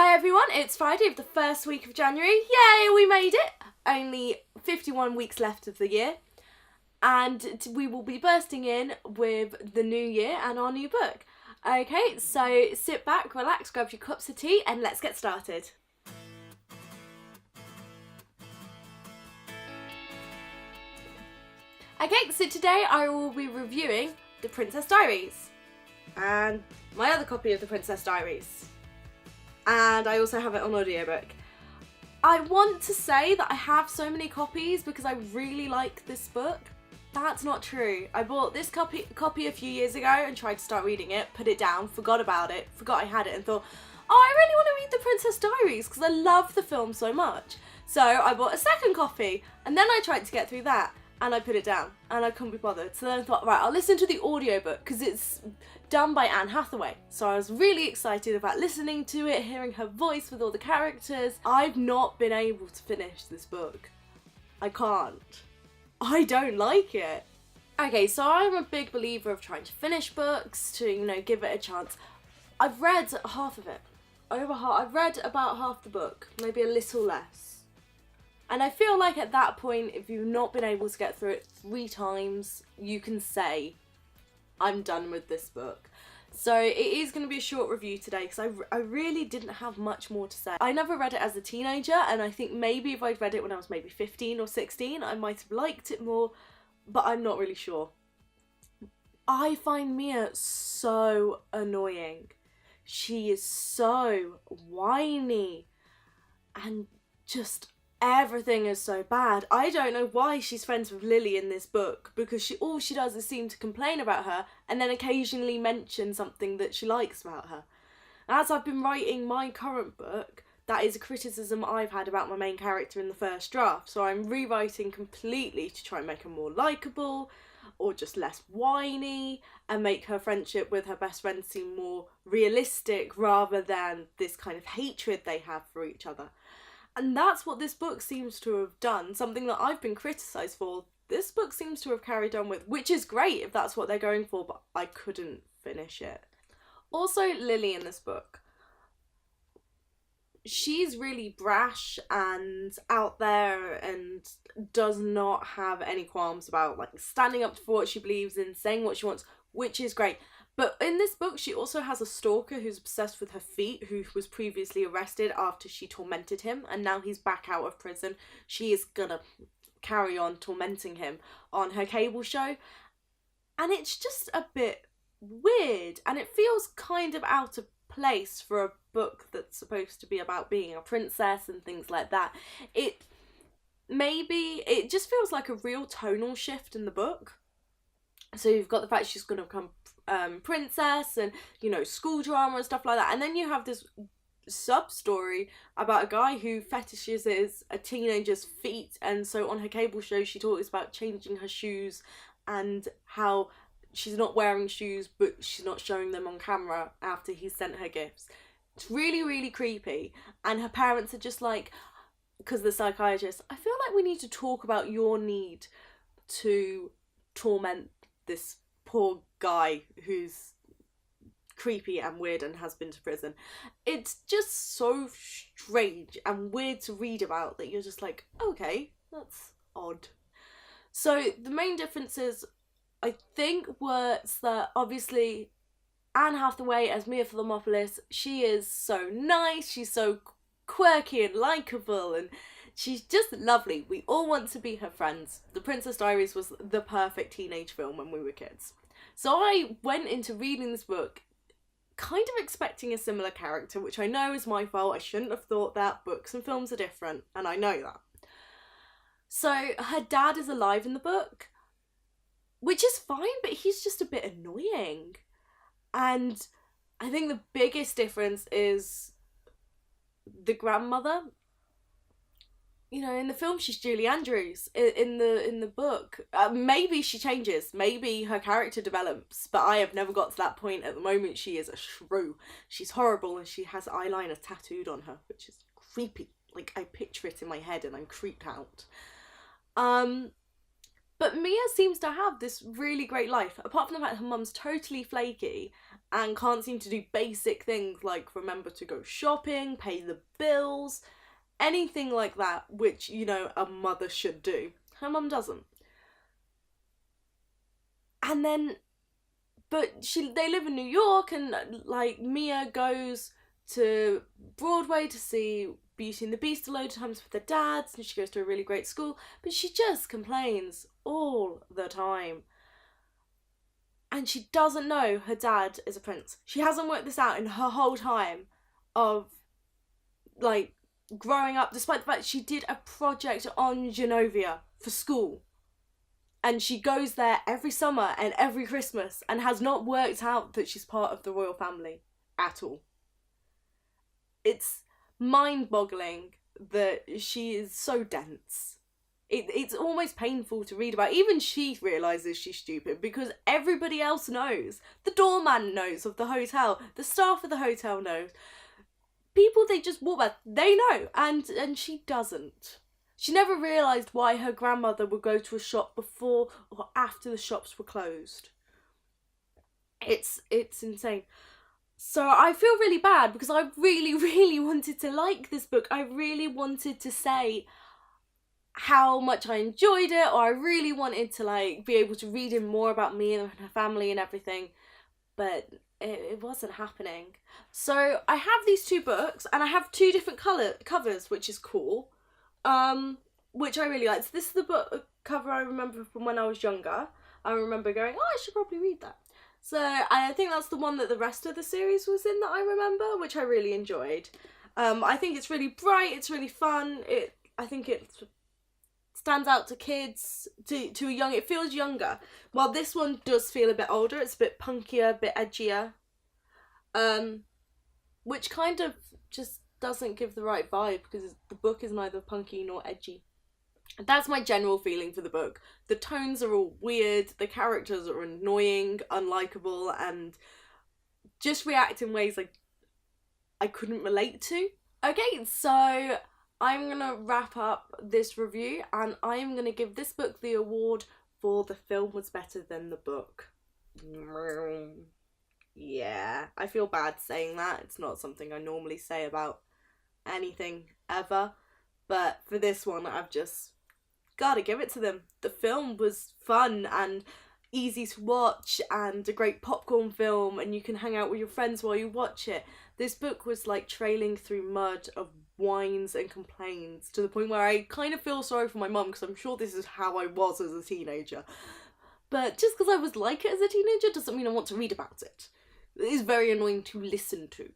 Hi everyone, it's Friday of the first week of January. Yay, we made it! Only 51 weeks left of the year. And we will be bursting in with the new year and our new book. Okay, so sit back, relax, grab your cups of tea and let's get started. Okay, so today I will be reviewing The Princess Diaries and my other copy of The Princess Diaries. And I also have it on audiobook. I want to say that I have so many copies because I really like this book. That's not true. I bought this copy a few years ago and tried to start reading it, put it down, forgot about it, forgot I had it and thought, oh, I really want to read The Princess Diaries because I love the film so much. So I bought a second copy and then I tried to get through that and I put it down and I couldn't be bothered. So then I thought, right, I'll listen to the audiobook because it's done by Anne Hathaway. So I was really excited about listening to it, hearing her voice with all the characters. I've not been able to finish this book. I can't. I don't like it. Okay, so I'm a big believer of trying to finish books, to, give it a chance. I've read half of it. I've read about half the book, maybe a little less. And I feel like at that point, if you've not been able to get through it 3 times, you can say, I'm done with this book. So it is going to be a short review today because I really didn't have much more to say. I never read it as a teenager, and I think maybe if I'd read it when I was maybe 15 or 16, I might have liked it more, but I'm not really sure. I find Mia so annoying. She is so whiny and just everything is so bad. I don't know why she's friends with Lily in this book because all she does is seem to complain about her and then occasionally mention something that she likes about her. As I've been writing my current book, that is a criticism I've had about my main character in the first draft, so I'm rewriting completely to try and make her more likeable or just less whiny and make her friendship with her best friend seem more realistic rather than this kind of hatred they have for each other. And that's what this book seems to have done, something that I've been criticised for. This book seems to have carried on with, which is great if that's what they're going for, but I couldn't finish it. Also, Lily in this book. She's really brash and out there and does not have any qualms about standing up for what she believes in, saying what she wants, which is great. But in this book, she also has a stalker who's obsessed with her feet, who was previously arrested after she tormented him, and now he's back out of prison. She is gonna carry on tormenting him on her cable show. And it's just a bit weird, and it feels kind of out of place for a book that's supposed to be about being a princess and things like that. It just feels like a real tonal shift in the book. So you've got the fact she's going to become princess and, school drama and stuff like that. And then you have this sub-story about a guy who fetishizes a teenager's feet. And so on her cable show, she talks about changing her shoes and how she's not wearing shoes, but she's not showing them on camera after he sent her gifts. It's really, really creepy. And her parents are just like, because the psychiatrist, I feel like we need to talk about your need to torment this poor guy who's creepy and weird and has been to prison. It's just so strange and weird to read about that you're just like, okay, that's odd. So the main differences, I think, was that obviously Anne Hathaway as Mia Philomopolis, she is so nice, she's so quirky and likeable, and she's just lovely. We all want to be her friends. The Princess Diaries was the perfect teenage film when we were kids. So I went into reading this book kind of expecting a similar character, which I know is my fault. I shouldn't have thought that. Books and films are different, and I know that. So her dad is alive in the book, which is fine, but he's just a bit annoying. And I think the biggest difference is the grandmother. In the film she's Julie Andrews. In the book, maybe she changes. Maybe her character develops, but I have never got to that point. At the moment, she is a shrew. She's horrible, and she has eyeliner tattooed on her, which is creepy. I picture it in my head, and I'm creeped out. But Mia seems to have this really great life, apart from the fact her mum's totally flaky and can't seem to do basic things like remember to go shopping, pay the bills, anything like that, which, you know, a mother should do. Her mum doesn't. And then, but they live in New York, and like Mia goes to Broadway to see Beauty and the Beast a load of times with her dads, and she goes to a really great school, but she just complains all the time. And she doesn't know her dad is a prince. She hasn't worked this out in her whole time of, like, growing up, despite the fact she did a project on Genovia for school. And she goes there every summer and every Christmas and has not worked out that she's part of the royal family at all. It's mind-boggling that she is so dense. It's almost painful to read about. Even she realises she's stupid because everybody else knows. The doorman knows of the hotel. The staff of the hotel knows. People they just walk by, they know. And she doesn't. She never realised why her grandmother would go to a shop before or after the shops were closed. It's insane. So I feel really bad because I really, really wanted to like this book. I really wanted to say how much I enjoyed it, or I really wanted to like be able to read in more about Mia and her family and everything, but it wasn't happening. So I have these two books and I have two different covers, which is cool, which I really like. So this is the book cover I remember from when I was younger. I remember going, oh, I should probably read that. So I think that's the one that the rest of the series was in that I remember, which I really enjoyed. I think it's really bright, it's really fun. I think it stands out to kids, to a young, it feels younger. While this one does feel a bit older, it's a bit punkier, a bit edgier. Which kind of just doesn't give the right vibe because the book is neither punky nor edgy. That's my general feeling for the book. The tones are all weird, the characters are annoying, unlikable, and just react in ways like I couldn't relate to. Okay, so I'm gonna wrap up this review and I'm gonna give this book the award for the film was better than the book. Yeah, I feel bad saying that. It's not something I normally say about anything ever, but for this one I've just gotta give it to them. The film was fun and easy to watch and a great popcorn film, and you can hang out with your friends while you watch it. This book was like trailing through mud of whines and complaints to the point where I kind of feel sorry for my mum because I'm sure this is how I was as a teenager. But just because I was like it as a teenager doesn't mean I want to read about it. It is very annoying to listen to.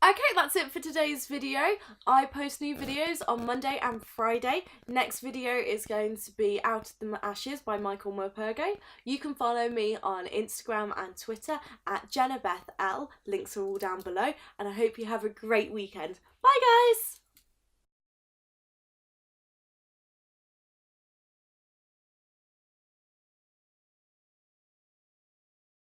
Okay, that's it for today's video. I post new videos on Monday and Friday. Next video is going to be Out of the Ashes by Michael Morpurgo. You can follow me on Instagram and Twitter at JennaBethL. Links are all down below. And I hope you have a great weekend. Bye, guys!